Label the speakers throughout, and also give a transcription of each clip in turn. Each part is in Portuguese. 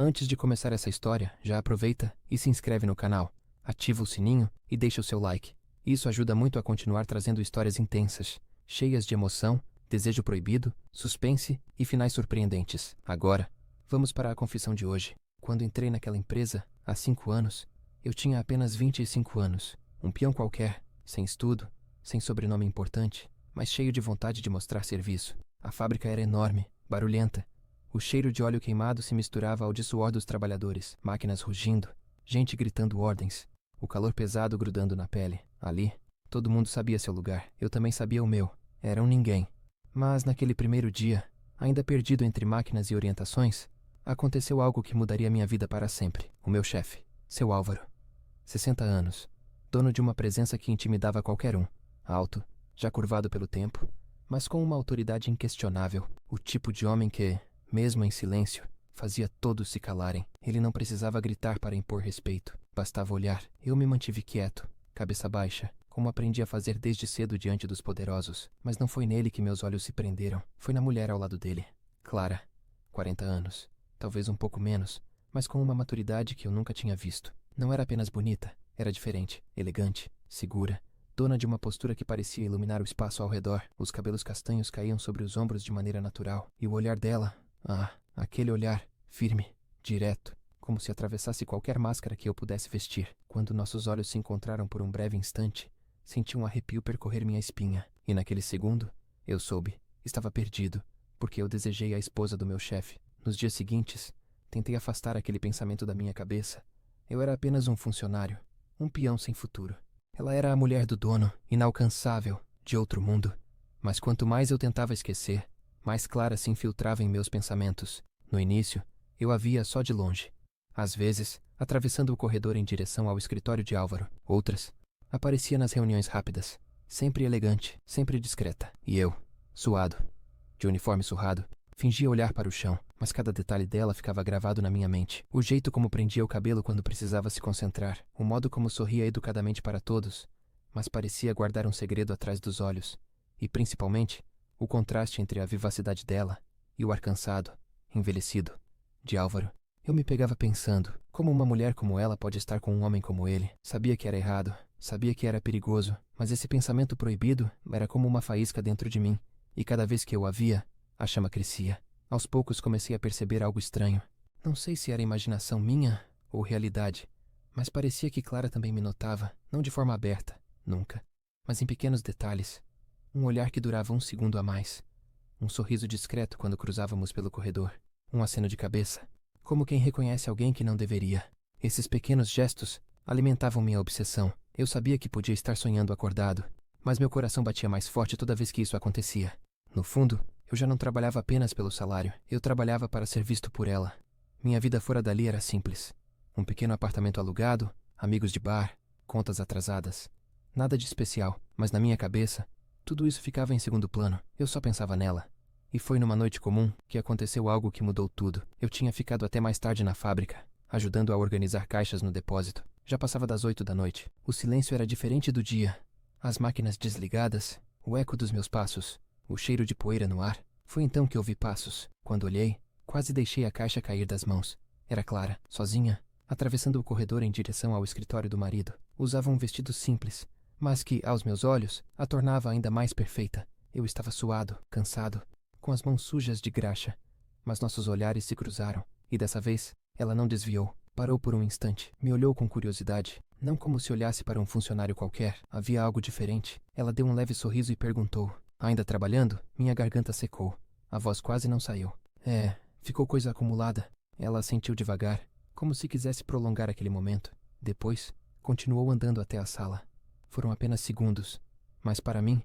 Speaker 1: Antes de começar essa história, já aproveita e se inscreve no canal, ativa o sininho e deixa o seu like. Isso ajuda muito a continuar trazendo histórias intensas, cheias de emoção, desejo proibido, suspense e finais surpreendentes. Agora, vamos para a confissão de hoje. Quando entrei naquela empresa, há 5 anos, eu tinha apenas 25 anos. Um peão qualquer, sem estudo, sem sobrenome importante, mas cheio de vontade de mostrar serviço. A fábrica era enorme, barulhenta. O cheiro de óleo queimado se misturava ao de suor dos trabalhadores, máquinas rugindo, gente gritando ordens, o calor pesado grudando na pele. Ali, todo mundo sabia seu lugar. Eu também sabia o meu. Era um ninguém. Mas naquele primeiro dia, ainda perdido entre máquinas e orientações, aconteceu algo que mudaria minha vida para sempre. O meu chefe, seu Álvaro. 60 anos, dono de uma presença que intimidava qualquer um. Alto, já curvado pelo tempo, mas com uma autoridade inquestionável. O tipo de homem que, mesmo em silêncio, fazia todos se calarem. Ele não precisava gritar para impor respeito. Bastava olhar. Eu me mantive quieto, cabeça baixa, como aprendi a fazer desde cedo diante dos poderosos. Mas não foi nele que meus olhos se prenderam. Foi na mulher ao lado dele. Clara, 40 anos. Talvez um pouco menos, mas com uma maturidade que eu nunca tinha visto. Não era apenas bonita, era diferente, elegante, segura, dona de uma postura que parecia iluminar o espaço ao redor. Os cabelos castanhos caíam sobre os ombros de maneira natural, e o olhar dela, aquele olhar, firme, direto, como se atravessasse qualquer máscara que eu pudesse vestir. Quando nossos olhos se encontraram por um breve instante, senti um arrepio percorrer minha espinha, e naquele segundo, eu soube, estava perdido, porque eu desejei a esposa do meu chefe. Nos dias seguintes, tentei afastar aquele pensamento da minha cabeça. Eu era apenas um funcionário, um peão sem futuro. Ela era a mulher do dono, inalcançável, de outro mundo. Mas quanto mais eu tentava esquecer, mais Clara se infiltrava em meus pensamentos. No início, eu a via só de longe. Às vezes, atravessando o corredor em direção ao escritório de Álvaro. Outras, aparecia nas reuniões rápidas, sempre elegante, sempre discreta. E eu, suado, de uniforme surrado, fingia olhar para o chão, mas cada detalhe dela ficava gravado na minha mente. O jeito como prendia o cabelo quando precisava se concentrar, o modo como sorria educadamente para todos, mas parecia guardar um segredo atrás dos olhos. E, principalmente, o contraste entre a vivacidade dela e o ar cansado, envelhecido, de Álvaro. Eu me pegava pensando, como uma mulher como ela pode estar com um homem como ele? Sabia que era errado, sabia que era perigoso, mas esse pensamento proibido era como uma faísca dentro de mim, e cada vez que eu a via, a chama crescia. Aos poucos comecei a perceber algo estranho. Não sei se era imaginação minha ou realidade, mas parecia que Clara também me notava, não de forma aberta, nunca, mas em pequenos detalhes. Um olhar que durava um segundo a mais. Um sorriso discreto quando cruzávamos pelo corredor. Um aceno de cabeça, como quem reconhece alguém que não deveria. Esses pequenos gestos alimentavam minha obsessão. Eu sabia que podia estar sonhando acordado, mas meu coração batia mais forte toda vez que isso acontecia. No fundo, eu já não trabalhava apenas pelo salário. Eu trabalhava para ser visto por ela. Minha vida fora dali era simples. Um pequeno apartamento alugado, amigos de bar, contas atrasadas. Nada de especial, mas na minha cabeça, tudo isso ficava em segundo plano. Eu só pensava nela. E foi numa noite comum que aconteceu algo que mudou tudo. Eu tinha ficado até mais tarde na fábrica, ajudando a organizar caixas no depósito. Já passava das 8 da noite. O silêncio era diferente do dia. As máquinas desligadas, o eco dos meus passos, o cheiro de poeira no ar. Foi então que ouvi passos. Quando olhei, quase deixei a caixa cair das mãos. Era Clara, sozinha, atravessando o corredor em direção ao escritório do marido. Usava um vestido simples, mas que, aos meus olhos, a tornava ainda mais perfeita. Eu estava suado, cansado, com as mãos sujas de graxa, mas nossos olhares se cruzaram, e dessa vez, ela não desviou. Parou por um instante, me olhou com curiosidade, não como se olhasse para um funcionário qualquer. Havia algo diferente. Ela deu um leve sorriso e perguntou: "Ainda trabalhando?" Minha garganta secou. A voz quase não saiu. Ficou coisa acumulada." Ela assentiu devagar, como se quisesse prolongar aquele momento. Depois, continuou andando até a sala. Foram apenas segundos, mas para mim,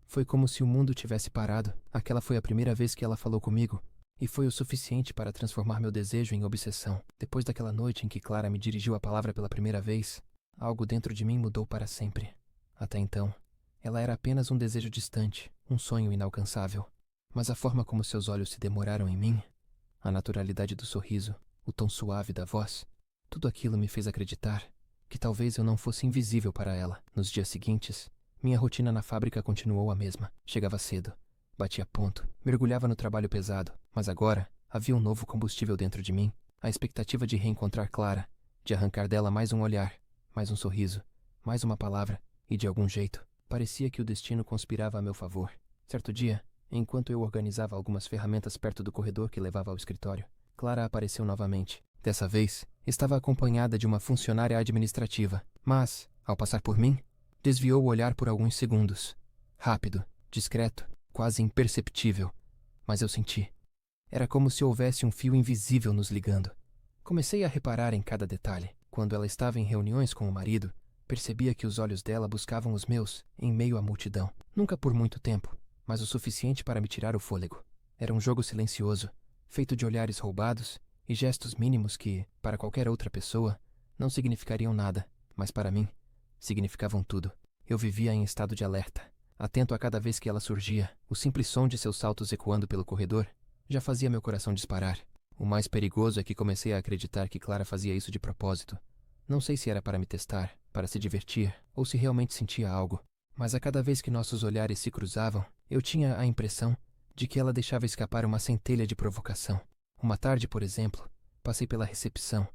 Speaker 1: foi como se o mundo tivesse parado. Aquela foi a primeira vez que ela falou comigo, e foi o suficiente para transformar meu desejo em obsessão. Depois daquela noite em que Clara me dirigiu a palavra pela primeira vez, algo dentro de mim mudou para sempre. Até então, ela era apenas um desejo distante, um sonho inalcançável. Mas a forma como seus olhos se demoraram em mim, a naturalidade do sorriso, o tom suave da voz, tudo aquilo me fez acreditar que talvez eu não fosse invisível para ela. Nos dias seguintes, minha rotina na fábrica continuou a mesma. Chegava cedo, batia ponto, mergulhava no trabalho pesado, mas agora havia um novo combustível dentro de mim, A expectativa de reencontrar Clara, de arrancar dela mais um olhar, mais um sorriso, mais uma palavra, e de algum jeito, parecia que o destino conspirava a meu favor. Certo dia, enquanto eu organizava algumas ferramentas perto do corredor que levava ao escritório, Clara apareceu novamente. Dessa vez, estava acompanhada de uma funcionária administrativa, mas, ao passar por mim, desviou o olhar por alguns segundos. Rápido, discreto, quase imperceptível. Mas eu senti. Era como se houvesse um fio invisível nos ligando. Comecei a reparar em cada detalhe. Quando ela estava em reuniões com o marido, percebia que os olhos dela buscavam os meus em meio à multidão. Nunca por muito tempo, mas o suficiente para me tirar o fôlego. Era um jogo silencioso, feito de olhares roubados e gestos mínimos que, para qualquer outra pessoa, não significariam nada, mas para mim, significavam tudo. Eu vivia em estado de alerta, atento a cada vez que ela surgia. O simples som de seus saltos ecoando pelo corredor já fazia meu coração disparar. O mais perigoso é que comecei a acreditar que Clara fazia isso de propósito. Não sei se era para me testar, para se divertir, ou se realmente sentia algo, mas a cada vez que nossos olhares se cruzavam, eu tinha a impressão de que ela deixava escapar uma centelha de provocação. Uma tarde, por exemplo, passei pela recepção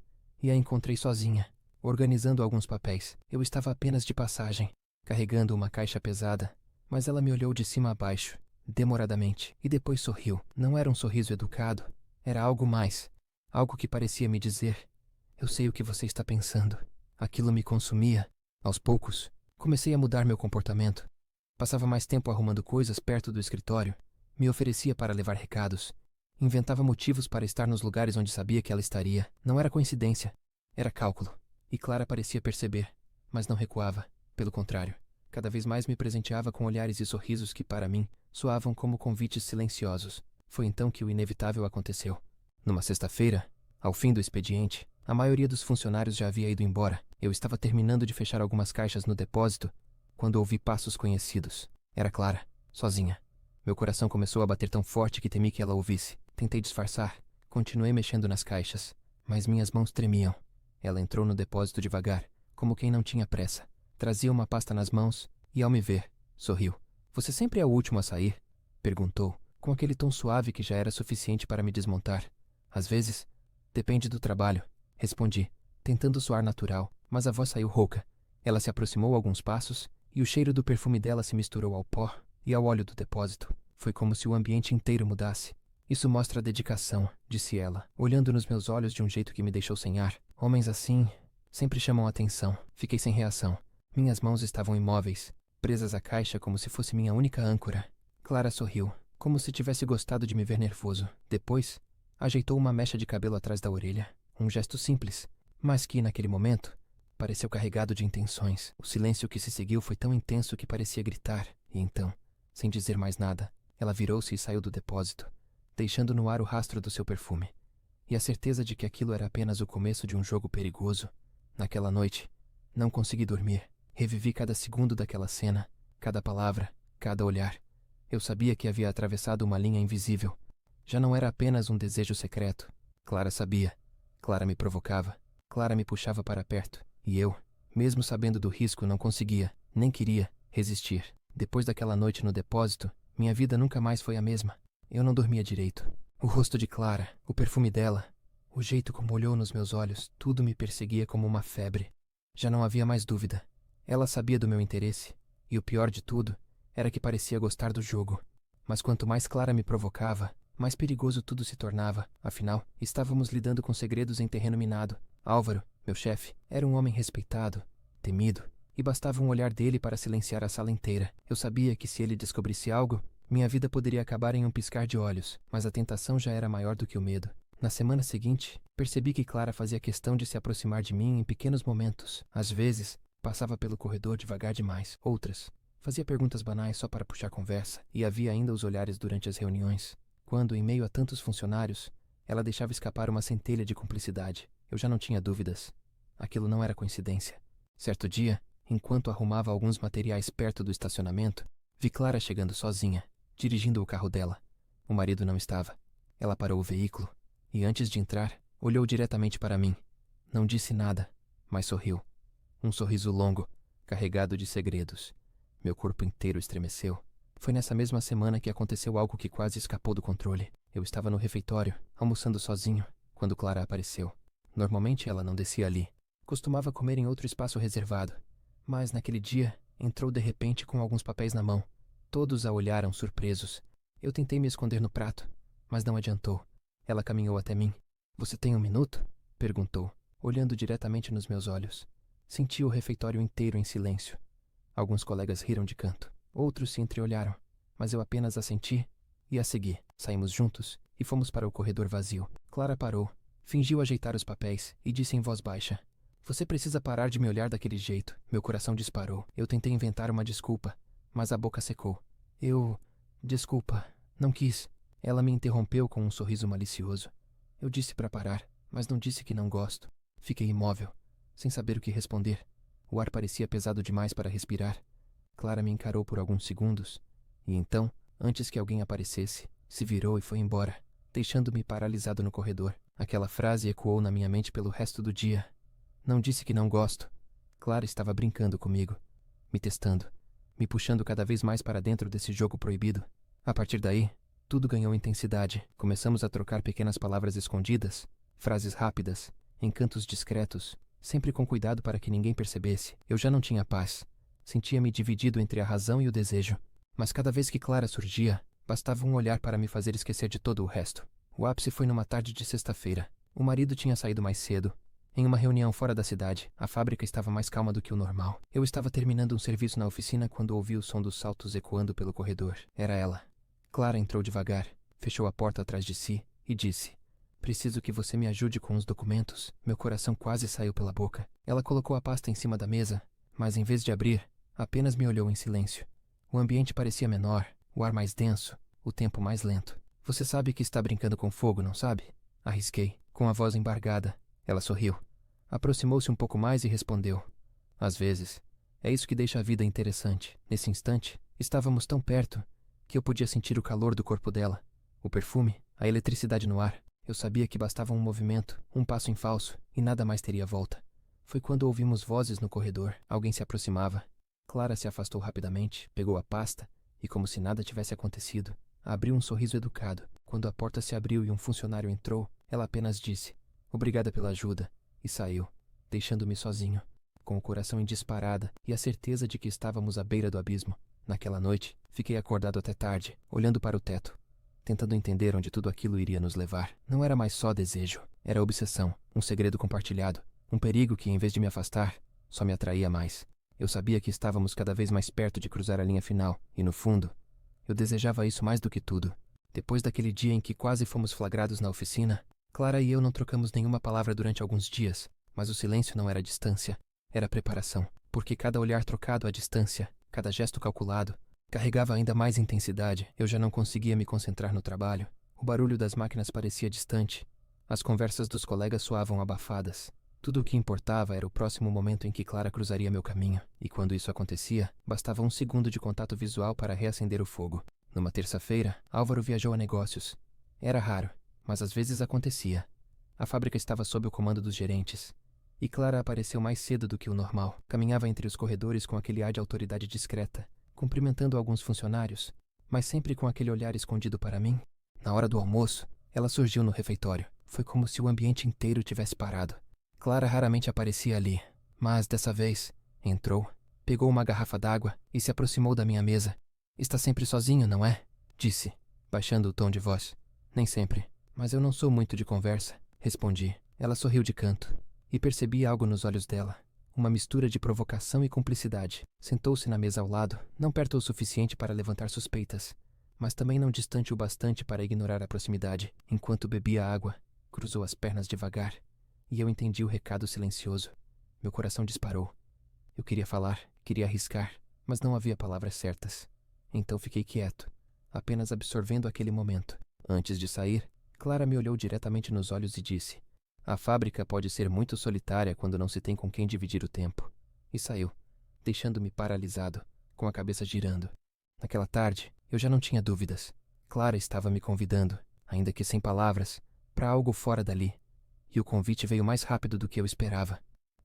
Speaker 1: e a encontrei sozinha, organizando alguns papéis. Eu estava apenas de passagem, carregando uma caixa pesada, mas ela me olhou de cima a baixo, demoradamente, e depois sorriu. Não era um sorriso educado, era algo mais, algo que parecia me dizer: eu sei o que você está pensando. Aquilo me consumia. Aos poucos, comecei a mudar meu comportamento. Passava mais tempo arrumando coisas perto do escritório, me oferecia para levar recados, inventava motivos para estar nos lugares onde sabia que ela estaria. Não era coincidência, era cálculo. E Clara parecia perceber, mas não recuava. Pelo contrário, cada vez mais me presenteava com olhares e sorrisos que, para mim, soavam como convites silenciosos. Foi então que o inevitável aconteceu. Numa sexta-feira, ao fim do expediente, a maioria dos funcionários já havia ido embora. Eu estava terminando de fechar algumas caixas no depósito quando ouvi passos conhecidos. Era Clara, sozinha. Meu coração começou a bater tão forte que temi que ela ouvisse. Tentei disfarçar. Continuei mexendo nas caixas, mas minhas mãos tremiam. Ela entrou no depósito devagar, como quem não tinha pressa. Trazia uma pasta nas mãos e, ao me ver, sorriu. "Você sempre é o último a sair?" perguntou, com aquele tom suave que já era suficiente para me desmontar. "Às vezes, depende do trabalho", respondi, tentando soar natural, mas a voz saiu rouca. Ela se aproximou alguns passos e o cheiro do perfume dela se misturou ao pó e ao óleo do depósito. Foi como se o ambiente inteiro mudasse. "Isso mostra dedicação", disse ela, olhando nos meus olhos de um jeito que me deixou sem ar. "Homens assim sempre chamam atenção." Fiquei sem reação. Minhas mãos estavam imóveis, presas à caixa como se fosse minha única âncora. Clara sorriu, como se tivesse gostado de me ver nervoso. Depois, ajeitou uma mecha de cabelo atrás da orelha. Um gesto simples, mas que, naquele momento, pareceu carregado de intenções. O silêncio que se seguiu foi tão intenso que parecia gritar. E então, sem dizer mais nada, ela virou-se e saiu do depósito, deixando no ar o rastro do seu perfume. E a certeza de que aquilo era apenas o começo de um jogo perigoso. Naquela noite, não consegui dormir. Revivi cada segundo daquela cena, cada palavra, cada olhar. Eu sabia que havia atravessado uma linha invisível. Já não era apenas um desejo secreto. Clara sabia. Clara me provocava. Clara me puxava para perto. E eu, mesmo sabendo do risco, não conseguia, nem queria, resistir. Depois daquela noite no depósito, minha vida nunca mais foi a mesma. Eu não dormia direito. O rosto de Clara, o perfume dela, o jeito como olhou nos meus olhos, tudo me perseguia como uma febre. Já não havia mais dúvida. Ela sabia do meu interesse, e o pior de tudo era que parecia gostar do jogo. Mas quanto mais Clara me provocava, mais perigoso tudo se tornava. Afinal, estávamos lidando com segredos em terreno minado. Álvaro, meu chefe, era um homem respeitado, temido, e bastava um olhar dele para silenciar a sala inteira. Eu sabia que se ele descobrisse algo, minha vida poderia acabar em um piscar de olhos, mas a tentação já era maior do que o medo. Na semana seguinte, percebi que Clara fazia questão de se aproximar de mim em pequenos momentos. Às vezes, passava pelo corredor devagar demais. Outras, fazia perguntas banais só para puxar conversa. E havia ainda os olhares durante as reuniões, quando, em meio a tantos funcionários, ela deixava escapar uma centelha de cumplicidade. Eu já não tinha dúvidas. Aquilo não era coincidência. Certo dia, enquanto arrumava alguns materiais perto do estacionamento, vi Clara chegando sozinha, dirigindo o carro dela. O marido não estava. Ela parou o veículo e, antes de entrar, olhou diretamente para mim. Não disse nada, mas sorriu. Um sorriso longo, carregado de segredos. Meu corpo inteiro estremeceu. Foi nessa mesma semana que aconteceu algo que quase escapou do controle. Eu estava no refeitório, almoçando sozinho, quando Clara apareceu. Normalmente ela não descia ali. Costumava comer em outro espaço reservado. Mas naquele dia, entrou de repente com alguns papéis na mão. Todos a olharam surpresos. Eu tentei me esconder no prato, mas não adiantou. Ela caminhou até mim. "Você tem um minuto?" perguntou, olhando diretamente nos meus olhos. Senti o refeitório inteiro em silêncio. Alguns colegas riram de canto. Outros se entreolharam, mas eu apenas assenti e a segui. Saímos juntos e fomos para o corredor vazio. Clara parou, fingiu ajeitar os papéis e disse em voz baixa: "Você precisa parar de me olhar daquele jeito." Meu coração disparou. Eu tentei inventar uma desculpa, mas a boca secou. Desculpa, não quis." Ela me interrompeu com um sorriso malicioso. Eu disse para parar, mas não disse que não gosto. Fiquei imóvel, sem saber o que responder. O ar parecia pesado demais para respirar. Clara me encarou por alguns segundos, e então, antes que alguém aparecesse, se virou e foi embora, deixando-me paralisado no corredor. Aquela frase ecoou na minha mente pelo resto do dia. Não disse que não gosto. Clara estava brincando comigo, me testando, me puxando cada vez mais para dentro desse jogo proibido. A partir daí, tudo ganhou intensidade. Começamos a trocar pequenas palavras escondidas, frases rápidas, encantos discretos, sempre com cuidado para que ninguém percebesse. Eu já não tinha paz. Sentia-me dividido entre a razão e o desejo. Mas cada vez que Clara surgia, bastava um olhar para me fazer esquecer de todo o resto. O ápice foi numa tarde de sexta-feira. O marido tinha saído mais cedo. Em uma reunião fora da cidade, a fábrica estava mais calma do que o normal. Eu estava terminando um serviço na oficina quando ouvi o som dos saltos ecoando pelo corredor. Era ela. Clara entrou devagar, fechou a porta atrás de si e disse: "Preciso que você me ajude com os documentos." Meu coração quase saiu pela boca. Ela colocou a pasta em cima da mesa, mas em vez de abrir, apenas me olhou em silêncio. O ambiente parecia menor, o ar mais denso, o tempo mais lento. "Você sabe que está brincando com fogo, não sabe?" Arrisquei, com a voz embargada. Ela sorriu. Aproximou-se um pouco mais e respondeu: "Às vezes. É isso que deixa a vida interessante." Nesse instante, estávamos tão perto que eu podia sentir o calor do corpo dela, o perfume, a eletricidade no ar. Eu sabia que bastava um movimento, um passo em falso, e nada mais teria volta. Foi quando ouvimos vozes no corredor. Alguém se aproximava. Clara se afastou rapidamente, pegou a pasta e, como se nada tivesse acontecido, abriu um sorriso educado. Quando a porta se abriu e um funcionário entrou, ela apenas disse: "Obrigada pela ajuda", e saiu, deixando-me sozinho, com o coração em disparada e a certeza de que estávamos à beira do abismo. Naquela noite, fiquei acordado até tarde, olhando para o teto, tentando entender onde tudo aquilo iria nos levar. Não era mais só desejo, era obsessão, um segredo compartilhado, um perigo que, em vez de me afastar, só me atraía mais. Eu sabia que estávamos cada vez mais perto de cruzar a linha final, e no fundo, eu desejava isso mais do que tudo. Depois daquele dia em que quase fomos flagrados na oficina, Clara e eu não trocamos nenhuma palavra durante alguns dias, mas o silêncio não era distância, era preparação, porque cada olhar trocado à distância, cada gesto calculado, carregava ainda mais intensidade. Eu já não conseguia me concentrar no trabalho. O barulho das máquinas parecia distante. As conversas dos colegas soavam abafadas. Tudo o que importava era o próximo momento em que Clara cruzaria meu caminho. E quando isso acontecia, bastava um segundo de contato visual para reacender o fogo. Numa terça-feira, Álvaro viajou a negócios. Era raro, mas às vezes acontecia. A fábrica estava sob o comando dos gerentes. E Clara apareceu mais cedo do que o normal. Caminhava entre os corredores com aquele ar de autoridade discreta, cumprimentando alguns funcionários, mas sempre com aquele olhar escondido para mim. Na hora do almoço, ela surgiu no refeitório. Foi como se o ambiente inteiro tivesse parado. Clara raramente aparecia ali, mas dessa vez, entrou, pegou uma garrafa d'água e se aproximou da minha mesa. "Está sempre sozinho, não é?" disse, baixando o tom de voz. "Nem sempre, mas eu não sou muito de conversa", respondi. Ela sorriu de canto. E percebi algo nos olhos dela, uma mistura de provocação e cumplicidade. Sentou-se na mesa ao lado, não perto o suficiente para levantar suspeitas, mas também não distante o bastante para ignorar a proximidade. Enquanto bebia água, cruzou as pernas devagar, e eu entendi o recado silencioso. Meu coração disparou. Eu queria falar, queria arriscar, mas não havia palavras certas. Então fiquei quieto, apenas absorvendo aquele momento. Antes de sair, Clara me olhou diretamente nos olhos e disse: "A fábrica pode ser muito solitária quando não se tem com quem dividir o tempo." E saiu, deixando-me paralisado, com a cabeça girando. Naquela tarde, eu já não tinha dúvidas. Clara estava me convidando, ainda que sem palavras, para algo fora dali. E o convite veio mais rápido do que eu esperava.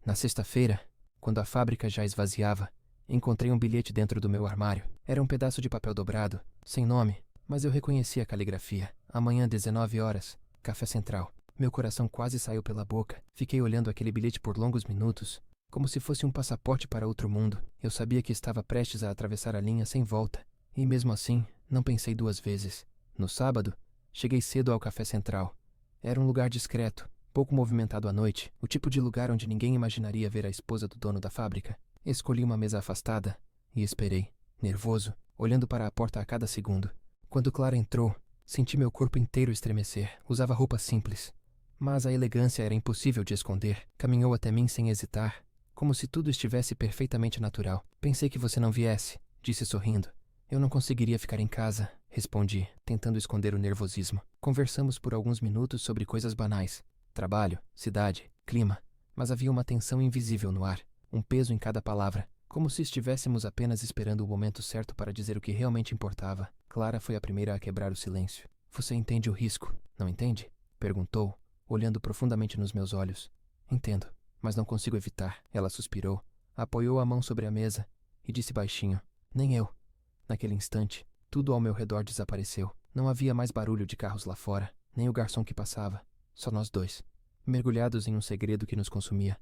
Speaker 1: Na sexta-feira, quando a fábrica já esvaziava, encontrei um bilhete dentro do meu armário. Era um pedaço de papel dobrado, sem nome, mas eu reconheci a caligrafia. "Amanhã, 19 horas, Café Central." Meu coração quase saiu pela boca. Fiquei olhando aquele bilhete por longos minutos, como se fosse um passaporte para outro mundo. Eu sabia que estava prestes a atravessar a linha sem volta, e mesmo assim, não pensei duas vezes. No sábado, cheguei cedo ao Café Central. Era um lugar discreto, pouco movimentado à noite, o tipo de lugar onde ninguém imaginaria ver a esposa do dono da fábrica. Escolhi uma mesa afastada e esperei, nervoso, olhando para a porta a cada segundo. Quando Clara entrou, senti meu corpo inteiro estremecer. Usava roupas simples, mas a elegância era impossível de esconder. Caminhou até mim sem hesitar, como se tudo estivesse perfeitamente natural. Pensei que você não viesse, disse sorrindo. Eu não conseguiria ficar em casa, respondi, tentando esconder o nervosismo. Conversamos por alguns minutos sobre coisas banais. Trabalho, cidade, clima. Mas havia uma tensão invisível no ar, um peso em cada palavra, como se estivéssemos apenas esperando o momento certo para dizer o que realmente importava. Clara foi a primeira a quebrar o silêncio. Você entende o risco, não entende? Perguntou, olhando profundamente nos meus olhos. Entendo, mas não consigo evitar. Ela suspirou, apoiou a mão sobre a mesa e disse baixinho, nem eu. Naquele instante, tudo ao meu redor desapareceu. Não havia mais barulho de carros lá fora, nem o garçom que passava. Só nós dois, mergulhados em um segredo que nos consumia.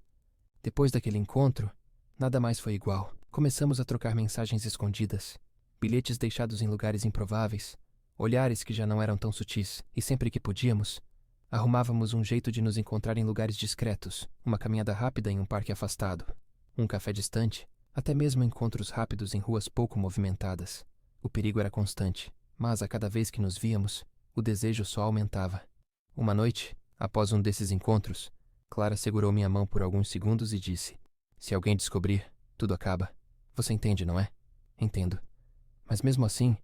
Speaker 1: Depois daquele encontro, nada mais foi igual. Começamos a trocar mensagens escondidas, bilhetes deixados em lugares improváveis, olhares que já não eram tão sutis, e sempre que podíamos, arrumávamos um jeito de nos encontrar em lugares discretos, uma caminhada rápida em um parque afastado, um café distante, até mesmo encontros rápidos em ruas pouco movimentadas. O perigo era constante, mas a cada vez que nos víamos, o desejo só aumentava. Uma noite, após um desses encontros, Clara segurou minha mão por alguns segundos e disse, se alguém descobrir, tudo acaba. Você entende, não é? Entendo. Mas mesmo assim,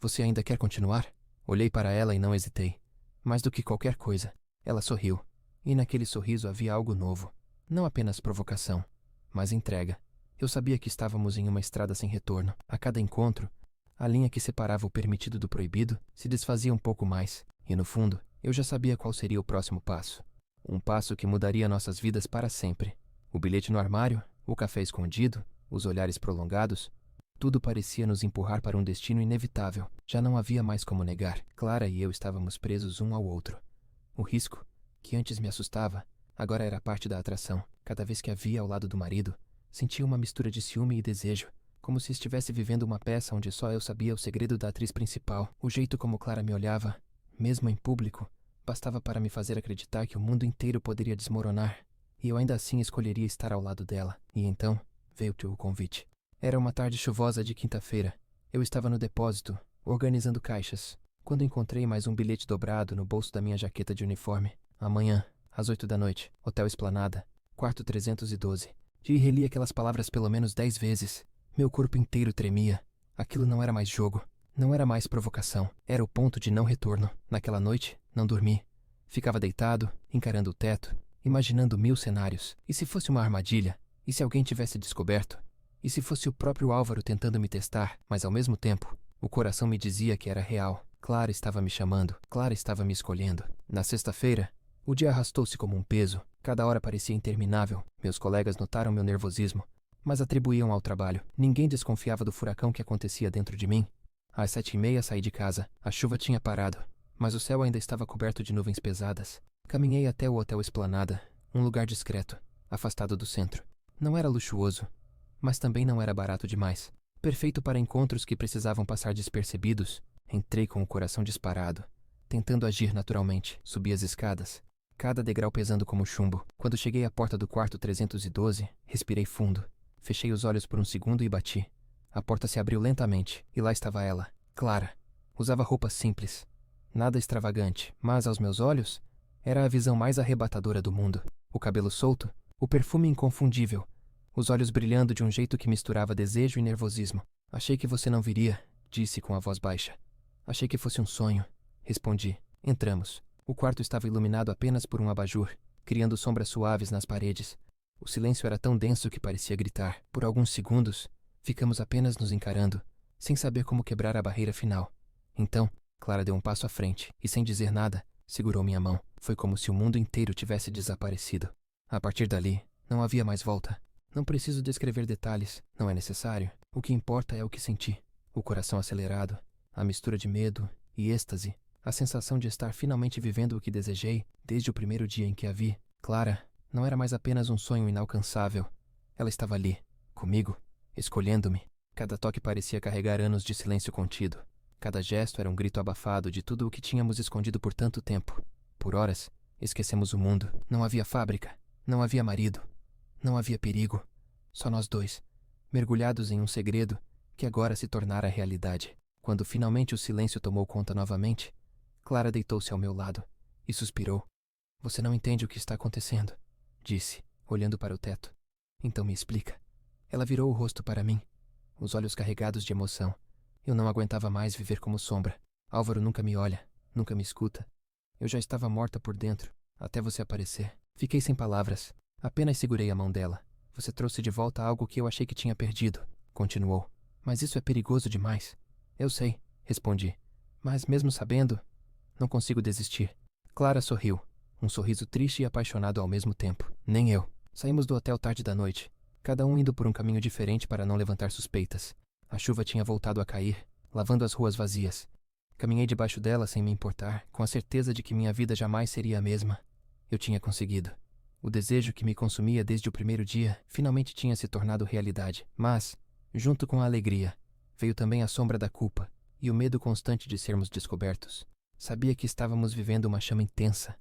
Speaker 1: você ainda quer continuar? Olhei para ela e não hesitei. Mais do que qualquer coisa, ela sorriu. E naquele sorriso havia algo novo. Não apenas provocação, mas entrega. Eu sabia que estávamos em uma estrada sem retorno. A cada encontro, a linha que separava o permitido do proibido se desfazia um pouco mais. E no fundo, eu já sabia qual seria o próximo passo. Um passo que mudaria nossas vidas para sempre. O bilhete no armário, o café escondido, os olhares prolongados, tudo parecia nos empurrar para um destino inevitável. Já não havia mais como negar. Clara e eu estávamos presos um ao outro. O risco, que antes me assustava, agora era parte da atração. Cada vez que a via ao lado do marido, sentia uma mistura de ciúme e desejo, como se estivesse vivendo uma peça onde só eu sabia o segredo da atriz principal. O jeito como Clara me olhava, mesmo em público, bastava para me fazer acreditar que o mundo inteiro poderia desmoronar, e eu ainda assim escolheria estar ao lado dela. E então, veio o convite. Era uma tarde chuvosa de quinta-feira. Eu estava no depósito, organizando caixas, quando encontrei mais um bilhete dobrado no bolso da minha jaqueta de uniforme. Amanhã, às 8 da noite, Hotel Esplanada, quarto 312. E reli aquelas palavras pelo menos 10 vezes. Meu corpo inteiro tremia. Aquilo não era mais jogo. Não era mais provocação. Era o ponto de não retorno. Naquela noite, não dormi. Ficava deitado, encarando o teto, imaginando 1000 cenários. E se fosse uma armadilha? E se alguém tivesse descoberto? E se fosse o próprio Álvaro tentando me testar? Mas ao mesmo tempo, o coração me dizia que era real. Clara estava me chamando. Clara estava me escolhendo. Na sexta-feira, o dia arrastou-se como um peso. Cada hora parecia interminável. Meus colegas notaram meu nervosismo, mas atribuíam ao trabalho. Ninguém desconfiava do furacão que acontecia dentro de mim. Às 7h30 saí de casa. A chuva tinha parado, mas o céu ainda estava coberto de nuvens pesadas. Caminhei até o Hotel Esplanada, um lugar discreto, afastado do centro. Não era luxuoso, mas também não era barato demais. Perfeito para encontros que precisavam passar despercebidos. Entrei com o coração disparado, tentando agir naturalmente. Subi as escadas, cada degrau pesando como chumbo. Quando cheguei à porta do quarto 312, respirei fundo. Fechei os olhos por um segundo e bati. A porta se abriu lentamente, e lá estava ela, Clara. Usava roupas simples, nada extravagante, mas aos meus olhos, era a visão mais arrebatadora do mundo. O cabelo solto, o perfume inconfundível, os olhos brilhando de um jeito que misturava desejo e nervosismo. Achei que você não viria, disse com a voz baixa. Achei que fosse um sonho, respondi. Entramos. O quarto estava iluminado apenas por um abajur, criando sombras suaves nas paredes. O silêncio era tão denso que parecia gritar. Por alguns segundos, ficamos apenas nos encarando, sem saber como quebrar a barreira final. Então, Clara deu um passo à frente e, sem dizer nada, segurou minha mão. Foi como se o mundo inteiro tivesse desaparecido. A partir dali, não havia mais volta. Não preciso descrever detalhes, não é necessário. O que importa é o que senti. O coração acelerado, a mistura de medo e êxtase, A sensação de estar finalmente vivendo o que desejei desde o primeiro dia em que a vi. Clara não era mais apenas um sonho inalcançável. Ela estava ali, comigo, escolhendo-me. Cada toque parecia carregar anos de silêncio contido. Cada gesto era um grito abafado de tudo o que tínhamos escondido por tanto tempo. Por horas, esquecemos o mundo. Não havia fábrica, não havia marido, não havia perigo. Só nós dois, mergulhados em um segredo que agora se tornara realidade. Quando finalmente o silêncio tomou conta novamente, Clara deitou-se ao meu lado e suspirou. Você não entende o que está acontecendo, disse, olhando para o teto. Então me explica. Ela virou o rosto para mim, os olhos carregados de emoção. Eu não aguentava mais viver como sombra. Álvaro nunca me olha, nunca me escuta. Eu já estava morta por dentro, até você aparecer. Fiquei sem palavras. Apenas segurei a mão dela. Você trouxe de volta algo que eu achei que tinha perdido, continuou. Mas isso é perigoso demais. Eu sei, respondi. Mas mesmo sabendo, não consigo desistir. Clara sorriu, um sorriso triste e apaixonado ao mesmo tempo. Nem eu. Saímos do hotel tarde da noite, cada um indo por um caminho diferente para não levantar suspeitas. A chuva tinha voltado a cair, lavando as ruas vazias. Caminhei debaixo dela sem me importar, com a certeza de que minha vida jamais seria a mesma. Eu tinha conseguido. O desejo que me consumia desde o primeiro dia finalmente tinha se tornado realidade. Mas, junto com a alegria, veio também a sombra da culpa e o medo constante de sermos descobertos. Sabia que estávamos vivendo uma chama intensa,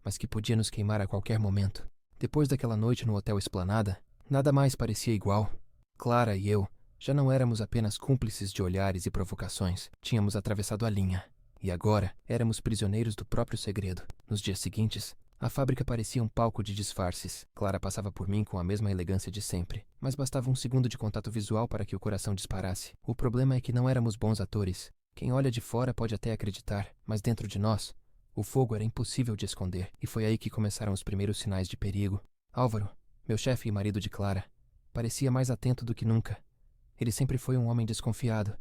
Speaker 1: mas que podia nos queimar a qualquer momento. Depois daquela noite no Hotel Esplanada, nada mais parecia igual. Clara e eu já não éramos apenas cúmplices de olhares e provocações. Tínhamos atravessado a linha. E agora éramos prisioneiros do próprio segredo. Nos dias seguintes, a fábrica parecia um palco de disfarces. Clara passava por mim com a mesma elegância de sempre. Mas bastava um segundo de contato visual para que o coração disparasse. O problema é que não éramos bons atores. Quem olha de fora pode até acreditar, mas dentro de nós, o fogo era impossível de esconder. E foi aí que começaram os primeiros sinais de perigo. Álvaro, meu chefe e marido de Clara, parecia mais atento do que nunca. Ele sempre foi um homem desconfiado.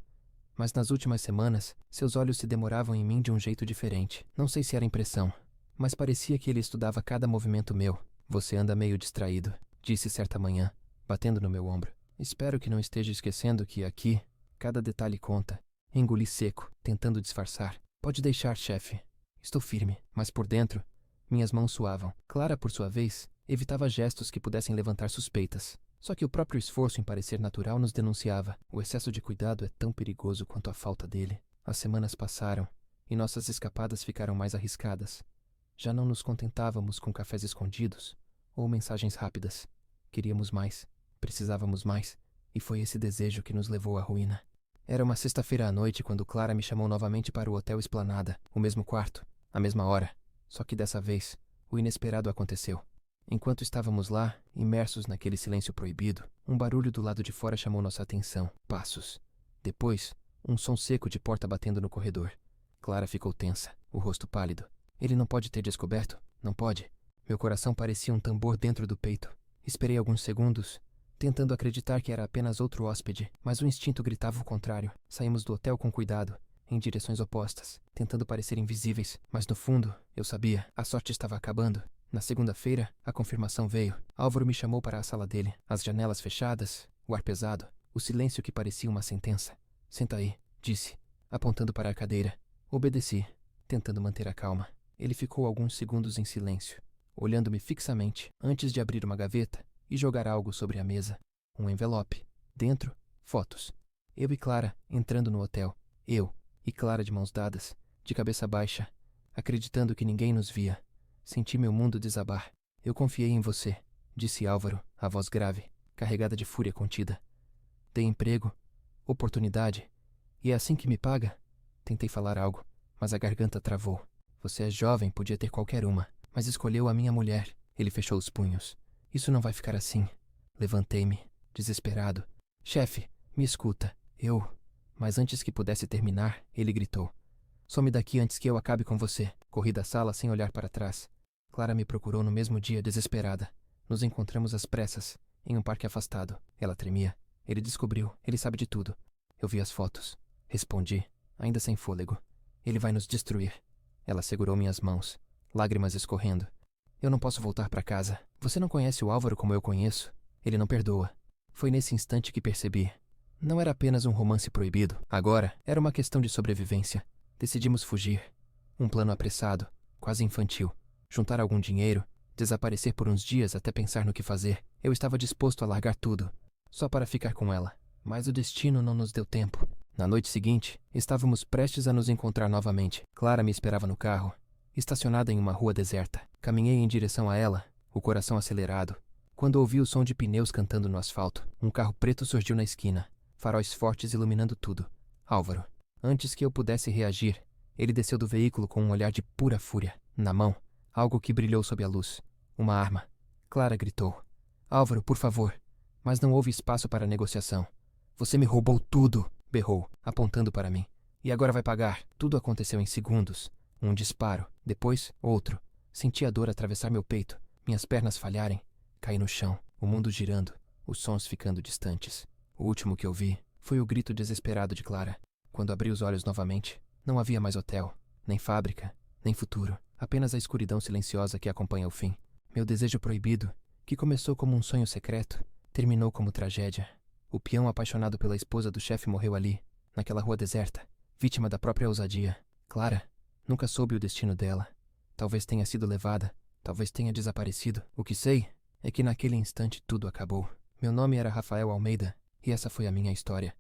Speaker 1: Mas nas últimas semanas, seus olhos se demoravam em mim de um jeito diferente. Não sei se era impressão, mas parecia que ele estudava cada movimento meu. Você anda meio distraído, disse certa manhã, batendo no meu ombro. Espero que não esteja esquecendo que aqui, cada detalhe conta. Engoli seco, tentando disfarçar. Pode deixar, chefe. Estou firme, mas por dentro, minhas mãos suavam. Clara, por sua vez, evitava gestos que pudessem levantar suspeitas. Só que o próprio esforço em parecer natural nos denunciava. O excesso de cuidado é tão perigoso quanto a falta dele. As semanas passaram, e nossas escapadas ficaram mais arriscadas. Já não nos contentávamos com cafés escondidos ou mensagens rápidas. Queríamos mais, precisávamos mais, e foi esse desejo que nos levou à ruína. Era uma sexta-feira à noite quando Clara me chamou novamente para o Hotel Esplanada, o mesmo quarto, a mesma hora. Só que dessa vez, o inesperado aconteceu. Enquanto estávamos lá, imersos naquele silêncio proibido, um barulho do lado de fora chamou nossa atenção. Passos. Depois, um som seco de porta batendo no corredor. Clara ficou tensa, o rosto pálido. Ele não pode ter descoberto? Não pode. Meu coração parecia um tambor dentro do peito. Esperei alguns segundos, tentando acreditar que era apenas outro hóspede, mas o instinto gritava o contrário. Saímos do hotel com cuidado, em direções opostas, tentando parecer invisíveis, mas no fundo, eu sabia, a sorte estava acabando. Na segunda-feira, a confirmação veio. Álvaro me chamou para a sala dele. As janelas fechadas, o ar pesado, o silêncio que parecia uma sentença. Senta aí, disse, apontando para a cadeira. Obedeci, tentando manter a calma. Ele ficou alguns segundos em silêncio, olhando-me fixamente, antes de abrir uma gaveta e jogar algo sobre a mesa. Um envelope. Dentro, fotos. Eu e Clara entrando no hotel. Eu e Clara de mãos dadas, de cabeça baixa, acreditando que ninguém nos via. Senti meu mundo desabar. Eu confiei em você, disse Álvaro, a voz grave, carregada de fúria contida. Dei emprego, oportunidade, e é assim que me paga? Tentei falar algo, mas a garganta travou. Você é jovem, podia ter qualquer uma, mas escolheu a minha mulher. Ele fechou os punhos. Isso não vai ficar assim. Levantei-me, desesperado. Chefe, me escuta. Mas antes que pudesse terminar, ele gritou. Some daqui antes que eu acabe com você. Corri da sala sem olhar para trás. Clara me procurou no mesmo dia, desesperada. Nos encontramos às pressas, em um parque afastado. Ela tremia. Ele descobriu. Ele sabe de tudo. Eu vi as fotos. Respondi, ainda sem fôlego. Ele vai nos destruir. Ela segurou minhas mãos, lágrimas escorrendo. Eu não posso voltar para casa. Você não conhece o Álvaro como eu conheço. Ele não perdoa. Foi nesse instante que percebi. Não era apenas um romance proibido. Agora, era uma questão de sobrevivência. Decidimos fugir. Um plano apressado, quase infantil. Juntar algum dinheiro, desaparecer por uns dias até pensar no que fazer. Eu estava disposto a largar tudo, só para ficar com ela. Mas o destino não nos deu tempo. Na noite seguinte, estávamos prestes a nos encontrar novamente. Clara me esperava no carro, estacionada em uma rua deserta. Caminhei em direção a ela, o coração acelerado, quando ouvi o som de pneus cantando no asfalto. Um carro preto surgiu na esquina, faróis fortes iluminando tudo. Álvaro. Antes que eu pudesse reagir, ele desceu do veículo com um olhar de pura fúria. Na mão, algo que brilhou sob a luz. Uma arma. Clara gritou. Álvaro, por favor. Mas não houve espaço para negociação. Você me roubou tudo, berrou, apontando para mim. E agora vai pagar. Tudo aconteceu em segundos. Um disparo, depois outro. Senti a dor atravessar meu peito, minhas pernas falharem. Caí no chão, o mundo girando, os sons ficando distantes. O último que eu vi foi o grito desesperado de Clara. Quando abri os olhos novamente, não havia mais hotel, nem fábrica, nem futuro. Apenas a escuridão silenciosa que acompanha o fim. Meu desejo proibido, que começou como um sonho secreto, terminou como tragédia. O peão apaixonado pela esposa do chefe morreu ali, naquela rua deserta, vítima da própria ousadia. Clara, nunca soube o destino dela. Talvez tenha sido levada, talvez tenha desaparecido. O que sei é que naquele instante tudo acabou. Meu nome era Rafael Almeida, e essa foi a minha história.